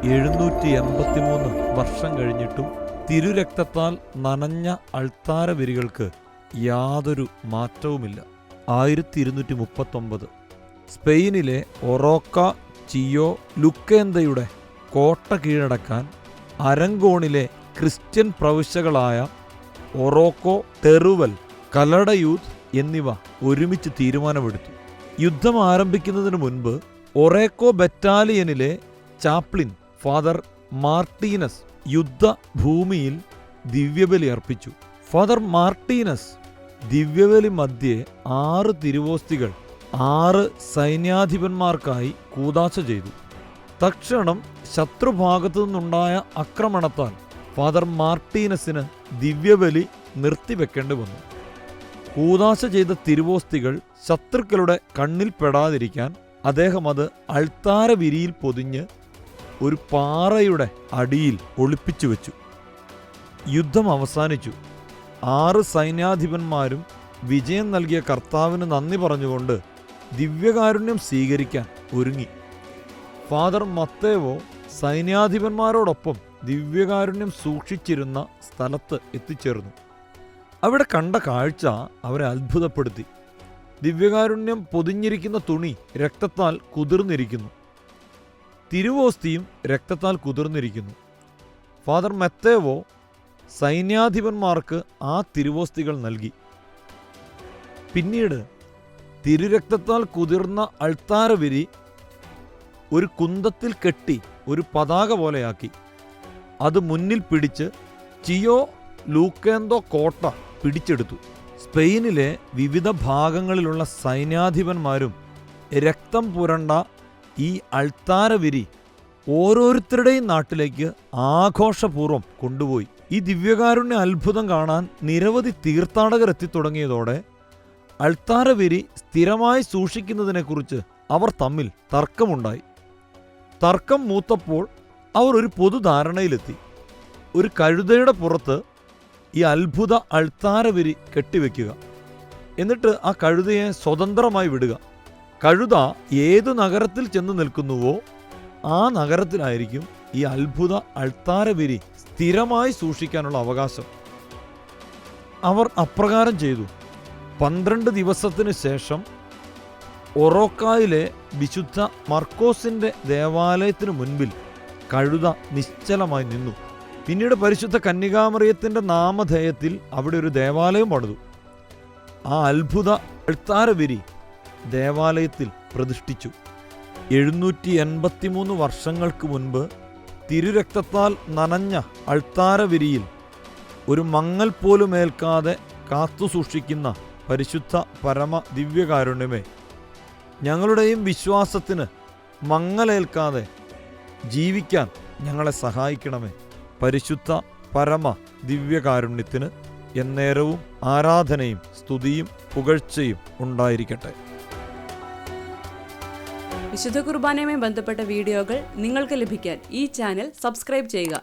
783 വർഷം കഴിഞ്ഞിട്ടും തിരുരക്തത്താൽ നനഞ്ഞ അൾത്താരവരികൾക്ക് യാതൊരു മാറ്റവുമില്ല. 1239 സ്പെയിനിലെ ഒറോക്ക ചിയോ ലുക്കേന്തയുടെ കോട്ട കീഴടക്കാൻ അരങ്കോണിലെ ക്രിസ്ത്യൻ പ്രവിശ്യകളായ ഒറോക്കോ, തെറുവൽ, കലഡയൂത്ത് എന്നിവ ഒരുമിച്ച് തീരുമാനമെടുത്തു. യുദ്ധം ആരംഭിക്കുന്നതിന് മുൻപ് ഒറേക്കോ ബറ്റാലിയനിലെ ചാപ്ലിൻ ഫാദർ മാർട്ടീനസ് യുദ്ധഭൂമിയിൽ ദിവ്യബലി അർപ്പിച്ചു. ഫാദർ മാർട്ടീനസ് ദിവ്യബലി മധ്യേ 6 തിരുവോസ്തികൾ 6 സൈന്യാധിപന്മാർക്കായി കൂദാശ ചെയ്തു. തക്ഷണം ശത്രുഭാഗത്തു നിന്നുണ്ടായ ആക്രമണത്താൽ ഫാദർ മാർട്ടീനസിന് ദിവ്യബലി നിർത്തിവെക്കേണ്ടി വന്നു. കൂദാശ ചെയ്ത തിരുവോസ്തികൾ ശത്രുക്കളുടെ കണ്ണിൽ പെടാതിരിക്കാൻ അദ്ദേഹം അത് അൾത്താരവിരിയിൽ പൊതിഞ്ഞ് ഒരു പാറയുടെ അടിയിൽ ഒളിപ്പിച്ചു വെച്ചു. യുദ്ധം അവസാനിച്ചു. 6 സൈന്യാധിപന്മാരും വിജയം നൽകിയ കർത്താവിന് നന്ദി പറഞ്ഞുകൊണ്ട് ദിവ്യകാരുണ്യം സ്വീകരിക്കാൻ ഒരുങ്ങി. ഫാദർ മത്തേവോ സൈന്യാധിപന്മാരോടൊപ്പം ദിവ്യകാരുണ്യം സൂക്ഷിച്ചിരുന്ന സ്ഥലത്ത് എത്തിച്ചേർന്നു. അവിടെ കണ്ട കാഴ്ച അവരെ അത്ഭുതപ്പെടുത്തി. ദിവ്യകാരുണ്യം പൊതിഞ്ഞിരിക്കുന്ന തുണി രക്തത്താൽ കുതിർന്നിരിക്കുന്നു. തിരുവോസ്തിയും രക്തത്താൽ കുതിർന്നിരിക്കുന്നു. ഫാദർ മത്തേവോ സൈന്യാധിപന്മാർക്ക് ആ തിരുവോസ്തികൾ നൽകി. പിന്നീട് തിരുരക്തത്താൽ കുതിർന്ന അൾത്താരവിരി ഒരു കുന്തത്തിൽ കെട്ടി ഒരു പതാക പോലെയാക്കി. അത് മുന്നിൽ പിടിച്ച് ചിയോ ലൂക്കേന്തോ കോട്ട പിടിച്ചെടുത്തു. സ്പെയിനിലെ വിവിധ ഭാഗങ്ങളിലുള്ള സൈന്യാധിപന്മാരും രക്തം പുരണ്ട ഈ അൾത്താരവിരി ഓരോരുത്തരുടെയും നാട്ടിലേക്ക് ആഘോഷപൂർവ്വം കൊണ്ടുപോയി. ഈ ദിവ്യകാരുണ്യ അത്ഭുതം കാണാൻ നിരവധി തീർത്ഥാടകർ എത്തിത്തുടങ്ങിയതോടെ അൾത്താരവിരി സ്ഥിരമായി സൂക്ഷിക്കുന്നതിനെക്കുറിച്ച് അവർ തമ്മിൽ തർക്കമുണ്ടായി. തർക്കം മൂത്തപ്പോൾ അവർ ഒരു പൊതുധാരണയിലെത്തി. ഒരു കഴുതയുടെ പുറത്ത് ഈ അത്ഭുത അൾത്താരവിരി കെട്ടിവെക്കുക. എന്നിട്ട് ആ കഴുതയെ സ്വതന്ത്രമായി വിടുക. കഴുത ഏതു നഗരത്തിൽ ചെന്ന് നിൽക്കുന്നുവോ ആ നഗരത്തിലായിരിക്കും ഈ അത്ഭുത അൾത്താരവിരി സ്ഥിരമായി സൂക്ഷിക്കാനുള്ള അവകാശം. അവർ അപ്രകാരം ചെയ്തു. 12 ദിവസത്തിന് ശേഷം ഒറോക്കായിലെ വിശുദ്ധ മർക്കോസിന്റെ ദേവാലയത്തിനു മുൻപിൽ കഴുത നിശ്ചലമായി നിന്നു. പിന്നീട് പരിശുദ്ധ കന്യകാമറിയത്തിന്റെ നാമധേയത്തിൽ അവിടെ ഒരു ദേവാലയം പണിതു. ആ അത്ഭുത അൾത്താരവിരി ദേവാലയത്തിൽ പ്രതിഷ്ഠിച്ചു. 783 വർഷങ്ങൾക്ക് മുൻപ് തിരുരക്തത്താൽ നനഞ്ഞ അൾത്താരവിരിയിൽ ഒരു മങ്ങൽ പോലും ഏൽക്കാതെ കാത്തുസൂക്ഷിക്കുന്ന പരിശുദ്ധ പരമ ദിവ്യകാരുണ്യമേ, ഞങ്ങളുടെയും വിശ്വാസത്തിന് മങ്ങലേൽക്കാതെ ജീവിക്കാൻ ഞങ്ങളെ സഹായിക്കണമേ. പരിശുദ്ധ പരമ ദിവ്യകാരുണ്യത്തിന് എന്നേരവും ആരാധനയും സ്തുതിയും പുകഴ്ചയും ഉണ്ടായിരിക്കട്ടെ. വിശുദ്ധ കുർബാനയുമായി ബന്ധപ്പെട്ട വീഡിയോകൾ നിങ്ങൾക്ക് ലഭിക്കാൻ ഈ ചാനൽ സബ്സ്ക്രൈബ് ചെയ്യുക.